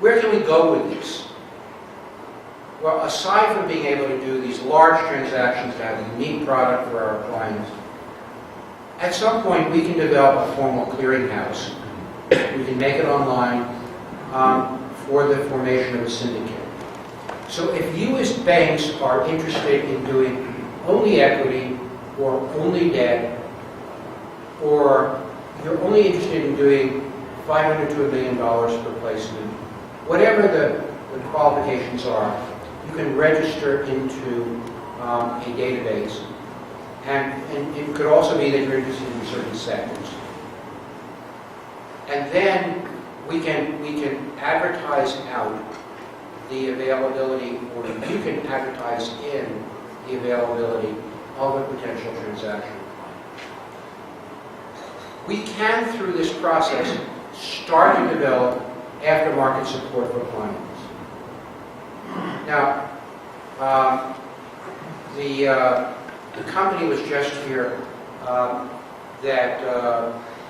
where can we go with this? Well, aside from being able to do these large transactions to have a unique product for our clients, at some point we can develop a formal clearinghouse. We can make it online for the formation of a syndicate. So if you as banks are interested in doing only equity or only debt, or you're only interested in doing $500 to $1 million per placement, whatever the qualifications are, you can register into a database. And it could also be that you're interested in certain sectors. And then we can advertise out the availability, or you can advertise in the availability of a potential transaction. We can, through this process, start to develop aftermarket support for clients. Now, the company was just here that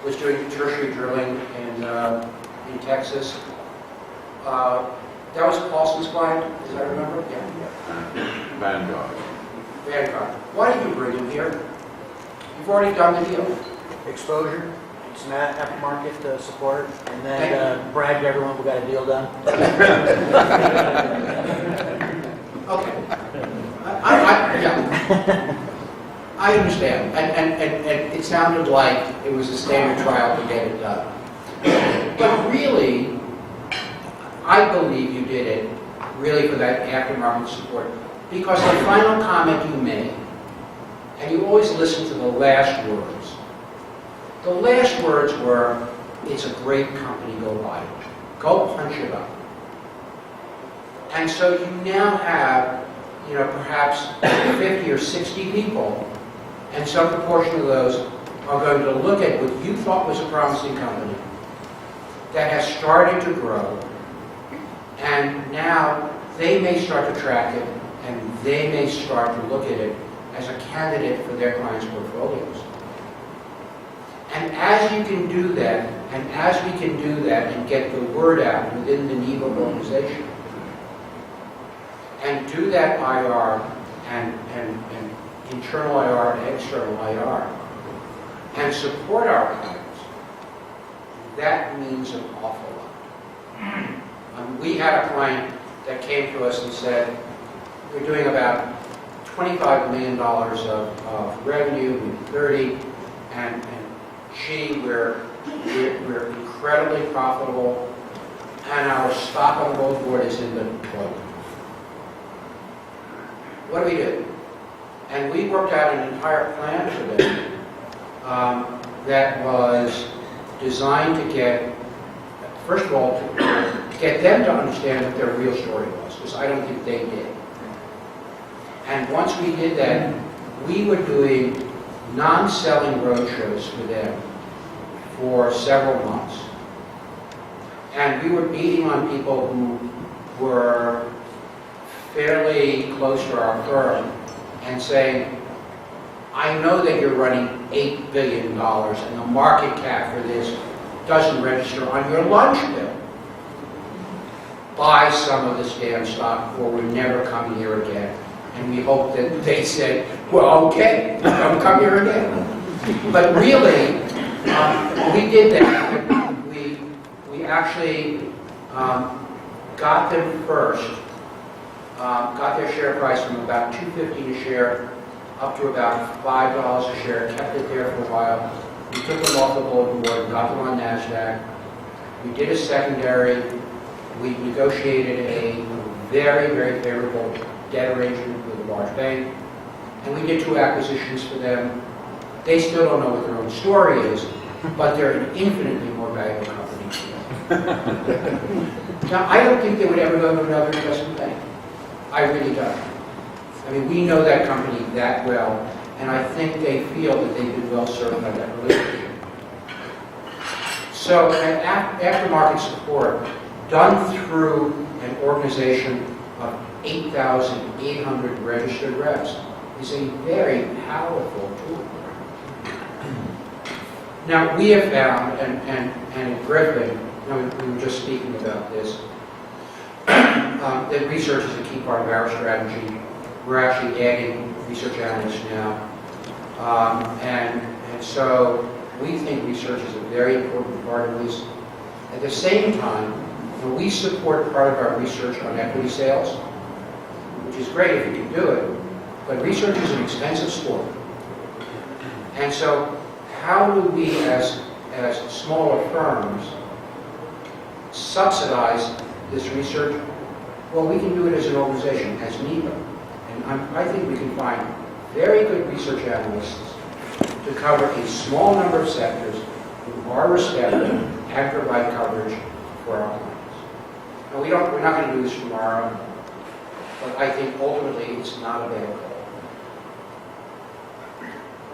was doing tertiary drilling in Texas. That was Paulson's client, as I remember? Yeah. Vanguard. Why did you bring him here? You've already done the deal. Exposure, some aftermarket support, and then brag to everyone we got a deal done. Okay. I understand, and it sounded like it was a standard trial to get it done. But really, I believe you did it really for that aftermarket support, because the final comment you made, and you always listen to the last words. The last words were, "It's a great company, go buy it. Go punch it up." And so you now have, perhaps 50 or 60 people, and some proportion of those are going to look at what you thought was a promising company that has started to grow, and now they may start to track it, and they may start to look at it as a candidate for their clients' portfolios. And as you can do that, and as we can do that and get the word out within the NIBA organization, and do that IR and internal IR and external IR, and support our clients, that means an awful lot. We had a client that came to us and said, we're doing about $25 million of revenue, maybe 30, and gee, we're incredibly profitable, and our stock on the gold board is in the toilet. What do we do? And we worked out an entire plan for them that was designed to get, first of all, to get them to understand what their real story was, because I don't think they did. And once we did that, we were doing non-selling roadshows for them for several months. And we were beating on people who were fairly close to our firm and saying, I know that you're running $8 billion and the market cap for this doesn't register on your lunch bill. Buy some of this damn stock or we're never coming here again. And we hope that they said, well, okay, don't come here again. But really, we did that. We actually got them first, got their share price from about $2.50 a share up to about $5 a share, kept it there for a while. We took them off the bulletin board, got them on NASDAQ. We did a secondary. We negotiated a very, very favorable debt arrangement with a large bank. And we did 2 acquisitions for them. They still don't know what their own story is, but they're an infinitely more valuable company today. Now, I don't think they would ever go to another investment bank. I really don't. I mean, we know that company that well, and I think they feel that they've been well served by that relationship. So, aftermarket support done through an organization of 8,800 registered reps is a very powerful tool. Now, we have found, and at Griffin, we were just speaking about this, that research is a key part of our strategy. We're actually adding research analysts now. And so we think research is a very important part of this. At the same time, we support part of our research on equity sales, which is great if you can do it, but research is an expensive sport. And so how do we, as smaller firms, subsidize this research? Well, we can do it as an organization, as NIBA. And I think we can find very good research analysts to cover a small number of sectors who are respected and provide coverage for our clients. Now, we're not going to do this tomorrow, but I think ultimately it's not a bad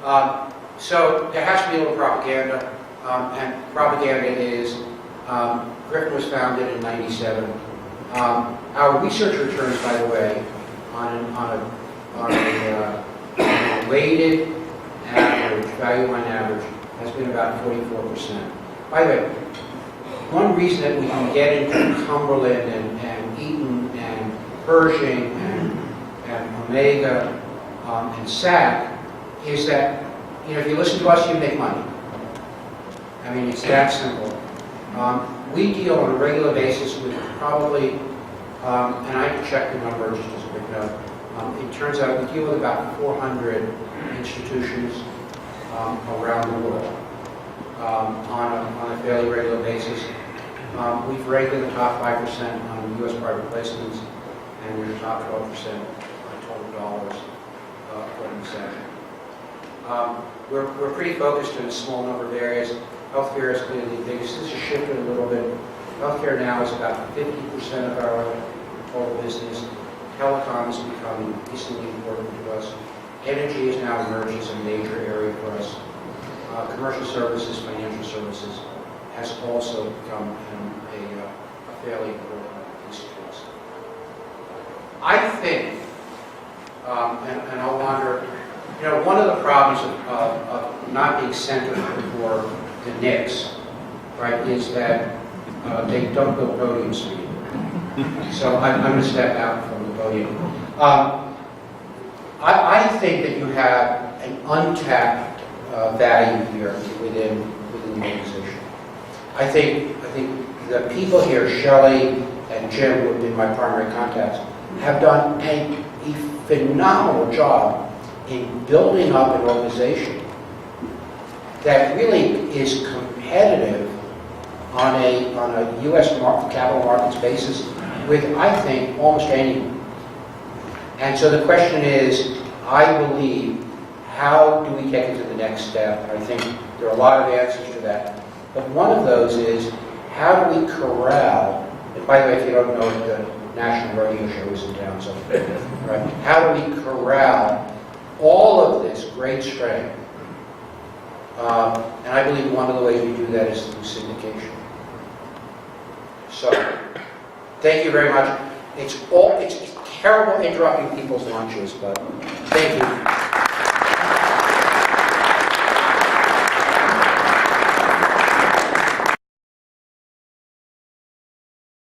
goal. So there has to be a little propaganda, and propaganda is, Griffin was founded in '97. Our research returns, by the way, on a weighted average, value on average, has been about 44%. By the way, one reason that we can get into Cumberland and Eaton and Pershing and Omega and SAC is that, if you listen to us, you make money. I mean, it's that simple. We deal on a regular basis with probably, and I checked the number just as a quick note, it turns out we deal with about 400 institutions around the world on a fairly regular basis. We've ranked in the top 5% on U.S. private placements, and we're in the top 12% on total dollars according to SAC. We're pretty focused in a small number of areas. Healthcare is clearly the biggest. This has shifted a little bit. Healthcare now is about 50% of our total business. Telecom is becoming increasingly important to us. Energy is now emerging as a major area for us. Commercial services, financial services has also become a fairly important piece to us. I think, and I'll wander, one of the problems of not being centered for the Knicks, right, is that they don't build podiums for you. So I'm going to step out from the podium. I think that you have an untapped value here within the organization. I think the people here, Shelley and Jim, who have been my primary contacts, have done a phenomenal job in building up an organization that really is competitive on a U.S. capital markets basis with, I think, almost anyone. And so the question is, I believe, how do we take it to the next step? I think there are a lot of answers to that. But one of those is, how do we corral, and by the way, if you don't know it, the National Radio Show is in town, so, right? How do we corral all of this great strength? And I believe one of the ways we do that is through syndication. So, thank you very much. It's terrible interrupting people's lunches, but thank you.